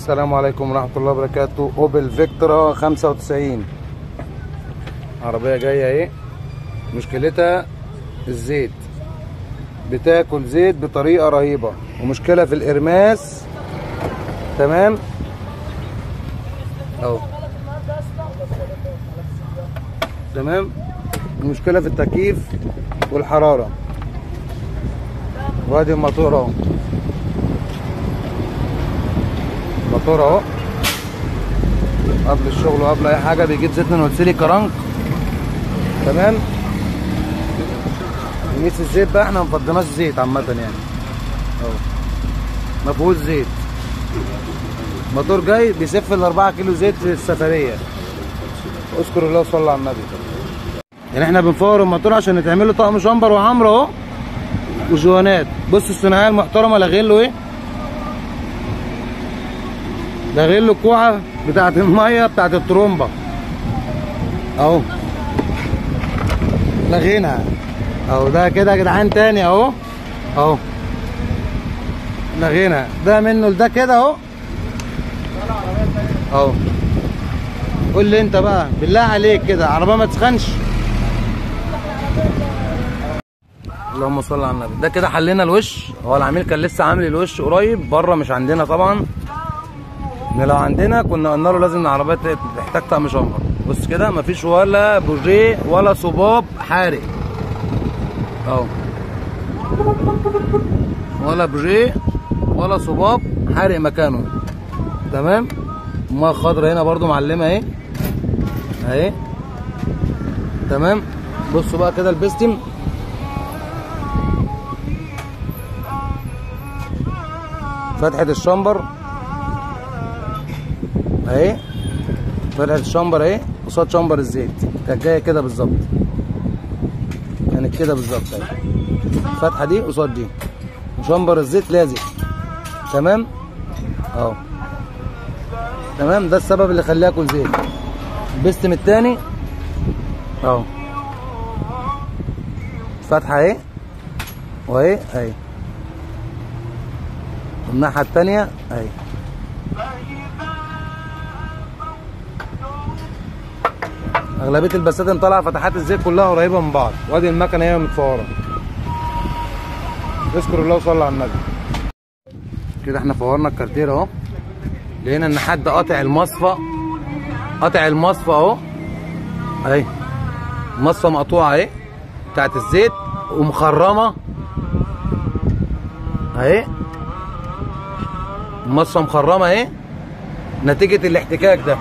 السلام عليكم ورحمة الله وبركاته. اوبل فيكترا 95 عربية جاية اهي. مشكلتها الزيت، بتاكل زيت بطريقة رهيبة، ومشكلة في الإرماس. تمام اهو، تمام. المشكلة في التكييف والحرارة. وادي الموتور اهو، الموتور اهو قبل الشغل وقبل اي حاجه بيجيب زيت من وتسيلي كرنك. تمام. نقيس الزيت بقى، احنا ما فضيناش زيت عامه يعني اهو، ما فيهوش زيت. الموتور جاي بيسف ال 4 كيلو زيت في السفريه. اذكر الله وصلى على النبي. يعني احنا بنفور الموتور عشان نتعمل له طقم شامبر وحمرا اهو وجوانات. بص الصناعيه المحترمه لاغين له ايه، لاغين له الكوعه بتاعت الميه بتاعت الترومبه اهو، لاغينها اهو. ده كده يا جدعان تاني اهو اهو، لاغينها ده منه لده كده اهو اهو. قول لي انت بقى بالله عليك كده عربيه ما تسخنش. اللهم صل على النبي. ده كده حلينا الوش. هو العميل كان لسه عامل الوش قريب بره، مش عندنا طبعا. ان لو عندنا كنا قلنا له لازم العربيات تحتاج طقم شامبر. بص كده مفيش ولا بوجيه ولا صباب حارق اهو، ولا بوجيه ولا صباب حارق مكانه. تمام. الميه الخضرا هنا برضو معلمه اهي اهي. تمام. بصوا بقى كده البستم فتحة الشامبر اهي، فتحة الشامبر اهي قصاد شامبر الزيت. كانت جايه كده بالظبط، كانت كده بالظبط اهي. الفتحة دي قصاد دي، وشامبر الزيت لازق. تمام اهو. تمام. ده السبب اللي خلاه ياكل زيت. البستم التاني اهو، فتحة اهي واهي اهي، والناحية التانية اهي. اغلبيه البساتين طالعه فتحات الزيت كلها قريبه من بعض. وادي المكنه هي متفوره. اذكر الله وصلى على النبي. كده احنا فورنا الكارتير اهو. لقينا ان حد قاطع المصفى، قاطع المصفى اهو اهي. المصفى مقطوعه اهي بتاعت الزيت ومخرمه اهي. المصفى مخرمه اهي نتيجه الاحتكاك ده،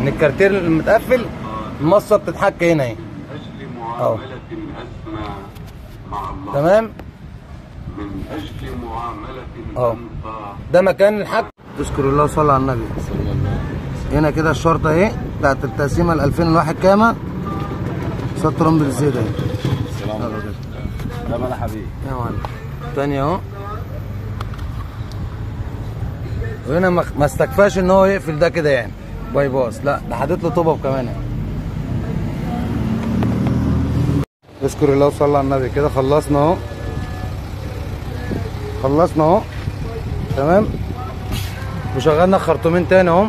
ان الكارتير المتقفل المصه بتتحك هنا اهي اهو. تمام اهو. ده مكان الحك. تذكر الله وصلى على النبي. هنا كده الشرطه اهي بتاعت التقسيمه ال 2001 كامه قصاد ترمبه الزيت اهي. السلام عليكم. ده بقى حبيبي يا معلم. تاني اهو. وهنا ما استكفاش ان هو يقفل ده كده يعني باي باص، لا ده حاطط له طوبه كمان يعني. اذكر الله وصلى على النبي. كده خلصنا اهو، خلصنا اهو. تمام. وشغلنا خرطومين تاني اهو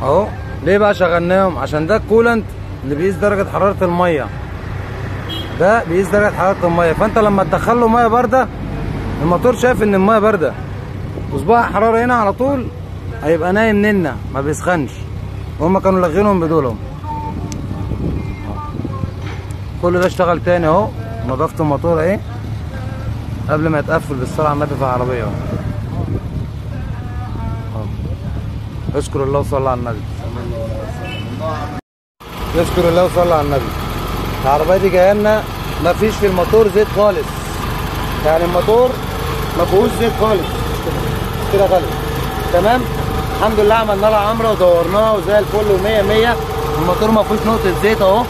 اهو. ليه بقى شغلناهم؟ عشان ده الكولنت اللي بيقيس درجه حراره الميه. ده بيقيس درجه حراره الميه، فانت لما تدخل له ميه بارده الموتور شايف ان الميه بارده، وصباع الحراره هنا على طول هيبقى نايم ننا ما بيسخنش. وهم كانوا لاغينهم بدولهم. كل ده اشتغل تاني اهو. نظافه الموتور اهي قبل ما يتقفل بالصلاه على النبي في العربيه اهو. اذكر الله وصلى على النبي. اذكر الله وصلى على النبي. العربيه دي جايه لنا ما فيش في الموتور زيت خالص، يعني الموتور ما فيهوش زيت خالص كده غالي. تمام. الحمد لله عملنا لها عمره ودورناها وزي الفل و100 100. الموتور ما فيهوش نقطه زيت اهو.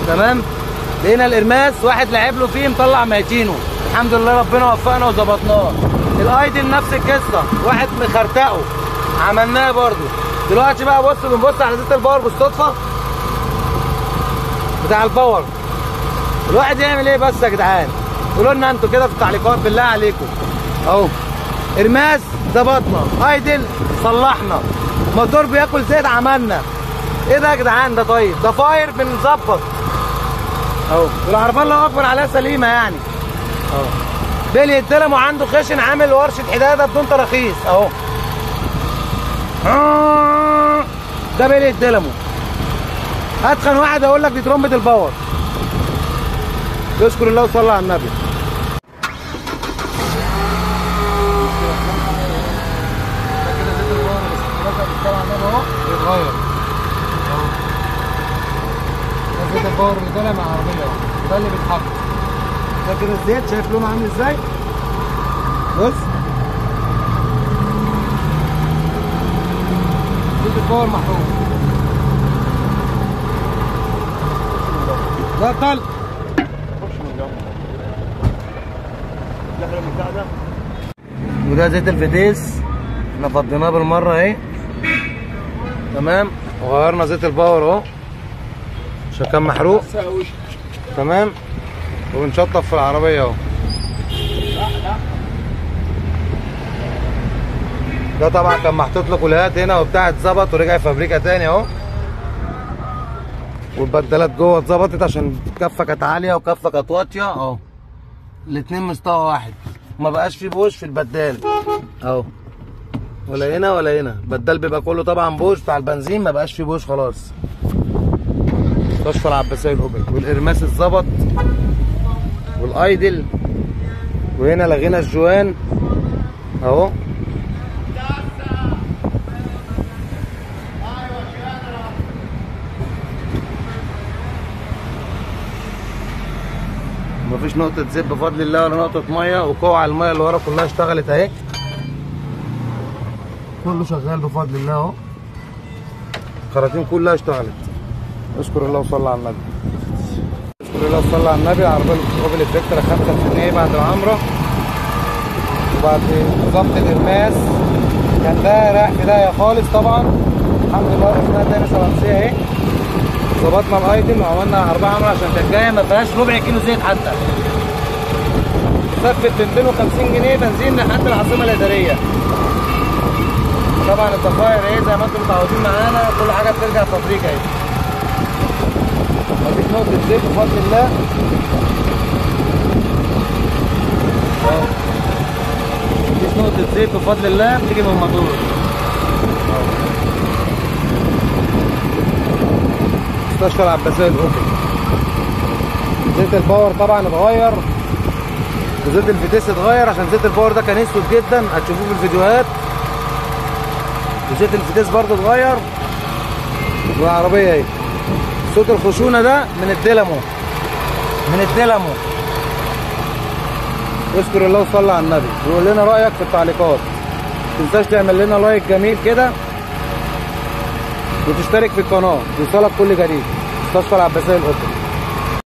تمام. لقينا الارماس واحد لعب له فيه مطلع ميتينه. الحمد لله ربنا وفقنا وظبطناه. الايدل نفس القصه، واحد مخرتقه عملناه برده. دلوقتي بقى بص بنبص على زيت الباور بالصدفه بتاع الباور. الواحد يعمل ايه بس يا جدعان؟ قولوا لنا انتوا كده في التعليقات بالله عليكم اهو. ارماس ظبطنا، ايدل صلحنا، موتور بياكل زيت عملنا. ايه ده يا جدعان؟ ده طيب ده فاير بنظبط اهو، والعربيه الله اكبر عليها سليمه يعني اهو. بيلي الدلم وعنده خشن، عامل ورشه حداده بدون تراخيص اهو. ده بيلي الدلمو. اتخن واحد اقول لك دي ترومبه الباور. تشكر الله وصلى على النبي. بيتغير اهو. ده زيت الباور اللي طالع مع العربيه اهو، ده اللي بيتحط. ده كده الزيت، شايف لونه عامل ازاي؟ بص زيت الباور محروق. ده طلق. وده زيت الفتيس احنا فضيناه بالمره اهي تمام، وغيرنا زيت الباور اهو عشان كان محروق تمام، وبنشطف في العربيه اهو. ده طبعا كان محطوط له كليات هنا وبتاع، اتظبط ورجع فابريكا تاني اهو، والبدلات جوه اتظبطت عشان كفه كانت عاليه وكفه كانت واطيه اهو، الاتنين مستوى واحد، ما بقاش فيه بوش في البدال اهو، ولا هنا ولا هنا. البدال بيبقى كله طبعا بوش بتاع البنزين، ما بقاش فيه بوش خلاص. مستشفى العباسيه الاوبك، والارماس اتظبط والايدل، وهنا لغينا الجوان اهو. مفيش نقطة زيت بفضل الله ولا نقطة مية، وكوع المية اللي ورا كلها اشتغلت اهي، كله شغال بفضل الله اهو، الخراطيم كلها اشتغلت. اشكر الله وصلى على النبي. اشكر الله وصلى على النبي. العربية اوبل فيكتورا 5 جنيه بعد العمرة وبعد ظبط الارماس، كان ده رايح في داهية خالص طبعا، الحمد لله وقفناها تاني سلامسية اهي. ظبطنا الايتم وعملنا عربية عمرة عشان كانت جاية ما فيهاش ربع كيلو زيت حتى. صفت ب 250 جنيه بنزين لحد العاصمة الإدارية. طبعا الضفاير ايه زي ما انتم متعودين معانا، كل حاجة بترجع فابريكا اهي. مفيش نقطة زيت بفضل الله اهو. مفيش نقطة زيت بفضل الله بتيجي من الموتور اهو. مستشفى العباسية الأوبك. زيت الباور طبعا اتغير، وزيت الفتيس اتغير عشان زيت الباور ده كان اسود جدا، هتشوفوه في الفيديوهات. وزيت الفتيس برضه اتغير، والعربية اهي. صوت الخشونة ده من الدينامو، من الدينامو. اشكر الله وصلى على النبي، وقول لنا رأيك في التعليقات. متنساش تعمل لنا لايك جميل كده، وتشترك في القناة يوصلك كل جديد. مستشفى العباسية الأوبك.